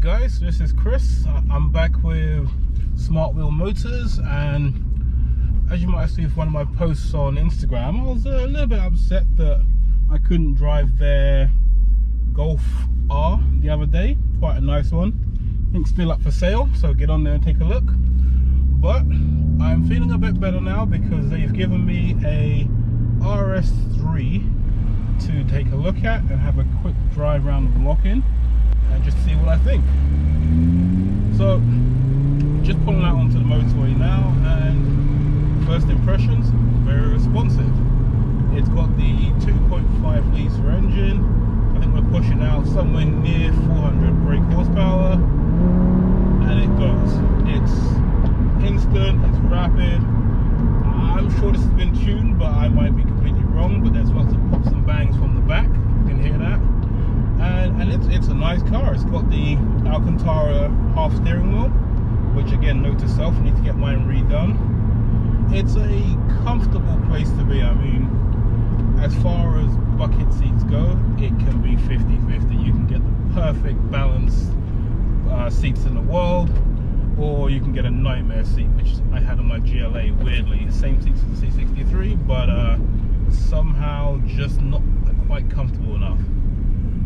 guys, this is Chris. I'm back with Smart Wheel Motors, and as you might have seen from one of my posts on Instagram, I was a little bit upset that I couldn't drive their Golf R the other day. Quite a nice one. I think still up for sale, so get on there and take a look. But I'm feeling a bit better now because they've given me a RS3 to take a look at and have a quick drive around the block in and just see what I think. So just pulling out onto the motorway now, and first impressions, very responsive. It's got the 2.5 litre engine. I think we're pushing out somewhere near 400 brake horsepower, and it goes. It's instant, it's rapid. I'm sure this has been tuned, but I might be completely wrong, but there's lots of pops and bangs from the back, you can hear that. And it's a nice car. It's got the Alcantara half steering wheel, which again, note to self, I need to get mine redone. It's a comfortable place to be. I mean, as far as bucket seats go, it can be 50-50. You can get the perfect balanced seats in the world, or you can get a nightmare seat, which I had on my GLA, weirdly. Same seats as the C63, but somehow just not quite comfortable enough.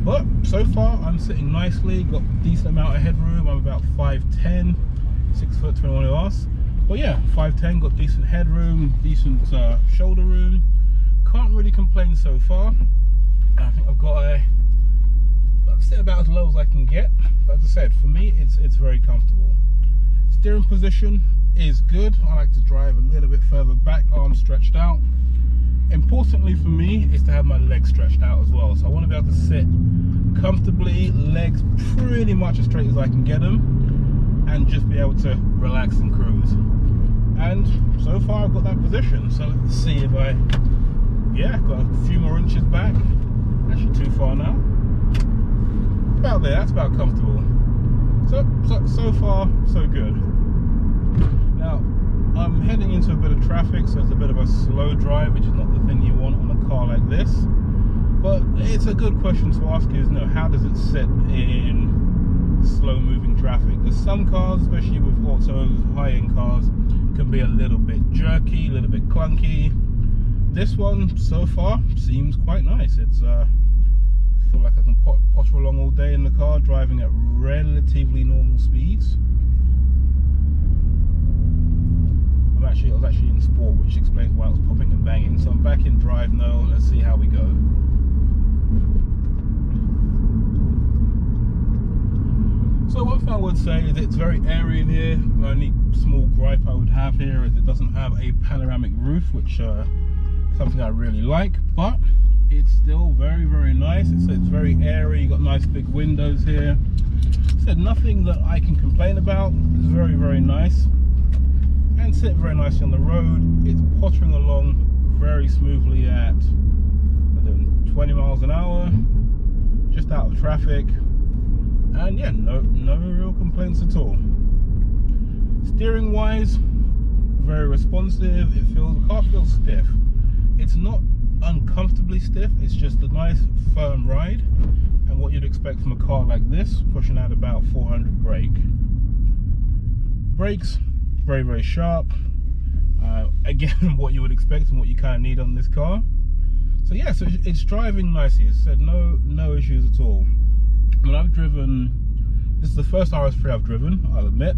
But so far, I'm sitting nicely, got a decent amount of headroom. I'm about 5'10", 6 foot 21 inches. But yeah, 5'10", got decent headroom, decent shoulder room. Can't really complain so far. I think I've sit about as low as I can get. But as I said, for me, it's very comfortable. Steering position is good. I like to drive a little bit further back, arms stretched out. Importantly for me is to have my legs stretched out as well. So I want to be able to sit comfortably, legs pretty much as straight as I can get them, and just be able to relax and cruise. And so far I've got that position. So let's see if got a few more inches back. Actually too far now. About there, that's about comfortable. So far, so good. Now, I'm heading into a bit of traffic, so it's a bit of a slow drive, which is not the thing you want on a car like this. But it's a good question to ask is, how does it sit in slow moving traffic? Because some cars, especially with autos, high-end cars, can be a little bit jerky, a little bit clunky. This one, so far, seems quite nice. It's I feel like I can potter along all day in the car, driving at relatively normal speeds. I was actually in sport, which explains why I was popping and banging. So I'm back in drive now. Let's see how we go. So one thing I would say is it's very airy in here. The only small gripe I would have here is it doesn't have a panoramic roof, which is something I really like, but it's still very, very nice. It's very airy. You got nice big windows here. Said nothing that I can complain about. It's very, very nice. And sit very nicely on the road. It's pottering along very smoothly at 20 miles an hour, just out of traffic, and yeah, no real complaints at all. Steering wise, very responsive. The car feels stiff. It's not uncomfortably stiff, it's just a nice firm ride, and what you'd expect from a car like this, pushing out about 400 brakes. Very, very sharp. Again, what you would expect and what you kind of need on this car. So yeah, so it's driving nicely. As I said, no issues at all. I mean, I've driven, this is the first RS3 I've driven, I'll admit.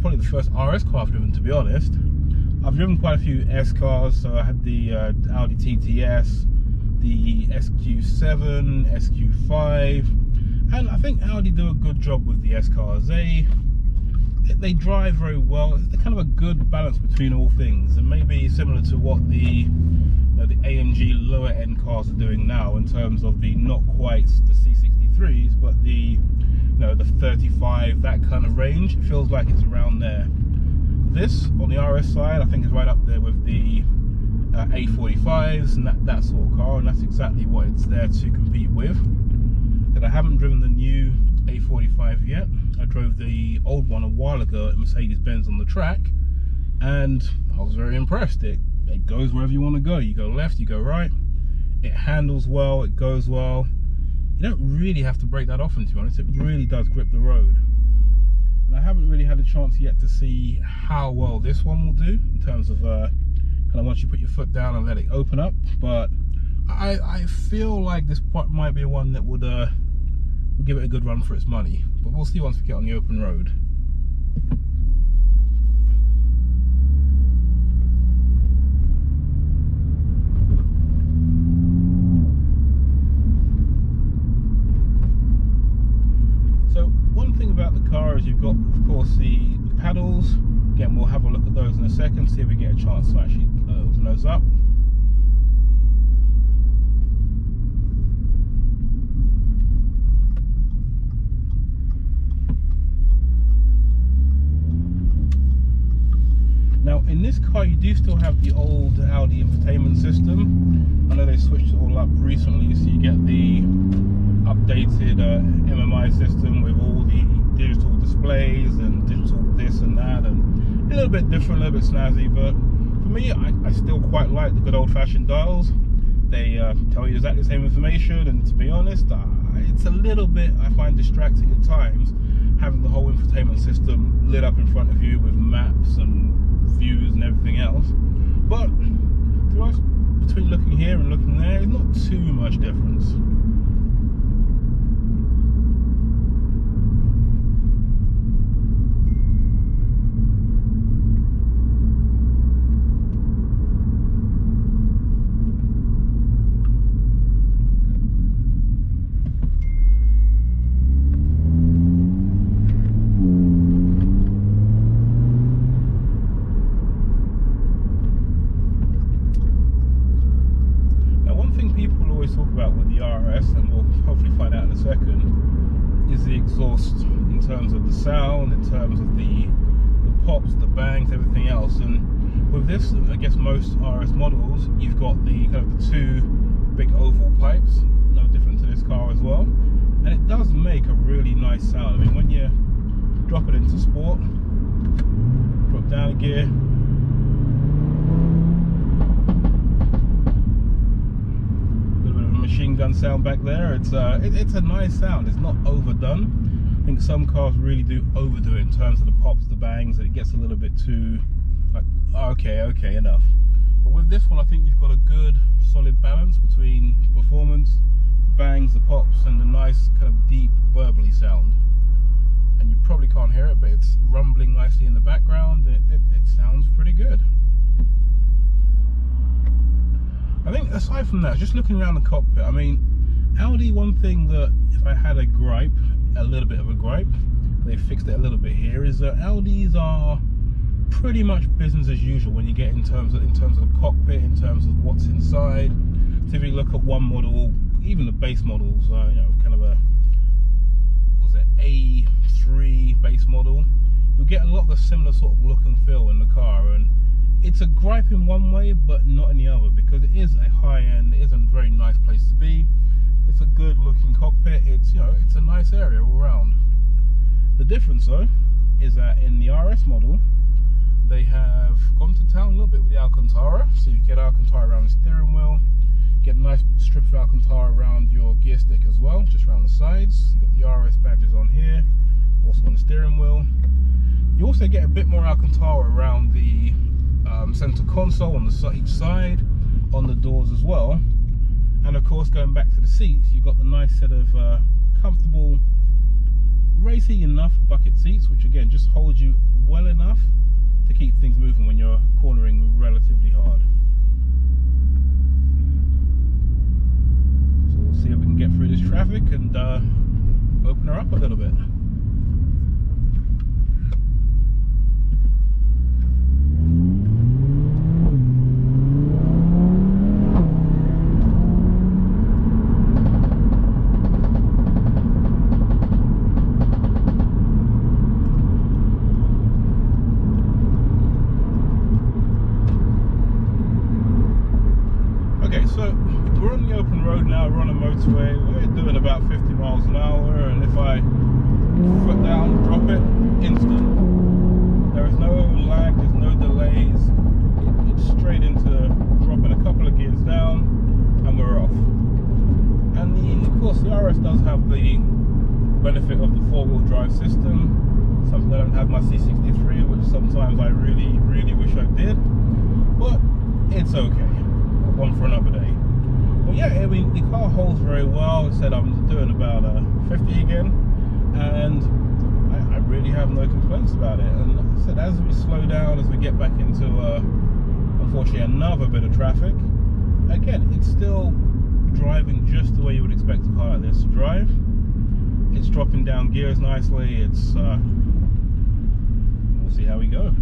Probably the first RS car I've driven, to be honest. I've driven quite a few S cars, so I had the Audi TTS, the SQ7, SQ5, and I think Audi do a good job with the S cars. They drive very well. They're kind of a good balance between all things, and maybe similar to what the AMG lower end cars are doing now in terms of the not quite the C63s, but the 35, that kind of range. It feels like it's around there. This on the RS side, I think, is right up there with the A45s and that sort of car, and that's exactly what it's there to compete with. And I haven't driven the new A45 yet. I drove the old one a while ago at Mercedes-Benz on the track, and I was very impressed. It goes wherever you want to go. You go left, you go right. It handles well, it goes well. you don't really have to brake that often, to be honest. It really does grip the road. And I haven't really had a chance yet to see how well this one will do in terms of kind of once you put your foot down and let it open up. But I feel like this might be one that would give it a good run for its money. But we'll see once we get on the open road. So one thing about the car is you've got, of course, the paddles. Again, we'll have a look at those in a second, see if we get a chance to actually open those up. Now in this car you do still have the old Audi infotainment system. I know they switched it all up recently, so you get the updated MMI system with all the digital displays and digital this and that, and a little bit different, a little bit snazzy. But for me, I still quite like the good old-fashioned dials. They tell you exactly the same information, and to be honest, it's a little bit, I find, distracting at times having the whole infotainment system lit up in front of you with maps and views and everything else. But to be honest, between looking here and looking there, it's not too much difference. Talk about with the RS, and we'll hopefully find out in a second, is the exhaust in terms of the sound, in terms of the pops, the bangs, everything else. And with this, I guess most RS models, you've got the kind of the two big oval pipes, no different to this car as well, and it does make a really nice sound. I mean, when you drop it into sport, drop down a gear, machine gun sound back there. It's a nice sound. It's not overdone. I think some cars really do overdo it in terms of the pops, the bangs, and it gets a little bit too like, okay, enough. But with this one, I think you've got a good solid balance between performance, bangs, the pops, and the nice kind of deep burbly sound. And you probably can't hear it, but it's rumbling nicely in the background. It sounds pretty good. I think aside from that, just looking around the cockpit, I mean, Audi, one thing that if I had a gripe, a little bit of a gripe, they fixed it a little bit here, is that Audis are pretty much business as usual when you get in terms of the cockpit, in terms of what's inside. So if you look at one model, even the base models, you know, kind of a, what was it, A3 base model, you'll get a lot of the similar sort of look and feel in the car. And it's a gripe in one way, but not in the other, because it is a high-end, it is a very nice place to be. It's a good-looking cockpit. It's, you know, it's a nice area all around. The difference, though, is that in the RS model, they have gone to town a little bit with the Alcantara. So you get Alcantara around the steering wheel, get a nice strip of Alcantara around your gear stick as well, just around the sides. You've got the RS badges on here, also on the steering wheel. You also get a bit more Alcantara around the center console on each side, on the doors as well. And of course, going back to the seats, you've got the nice set of comfortable, racy enough bucket seats, which again just hold you well enough to keep things moving when you're cornering relatively hard. So we'll see if we can get through this traffic and open her up a little bit. So we're on the open road now, we're on a motorway, we're doing about 50 miles an hour, and if I foot down, drop it, instant. There is no lag, there's no delays, it's straight into dropping a couple of gears down and we're off. And of course the RS does 4-wheel drive system, something I don't have my C63, which sometimes I really wish I did, but it's okay, one for another day. Well, yeah, I mean, the car holds very well. I said I'm doing about 50 again, and I really have no complaints about it. And like I said, as we slow down, as we get back into unfortunately another bit of traffic, again, it's still driving just the way you would expect a car like this to drive. It's dropping down gears nicely. It's we'll see how we go.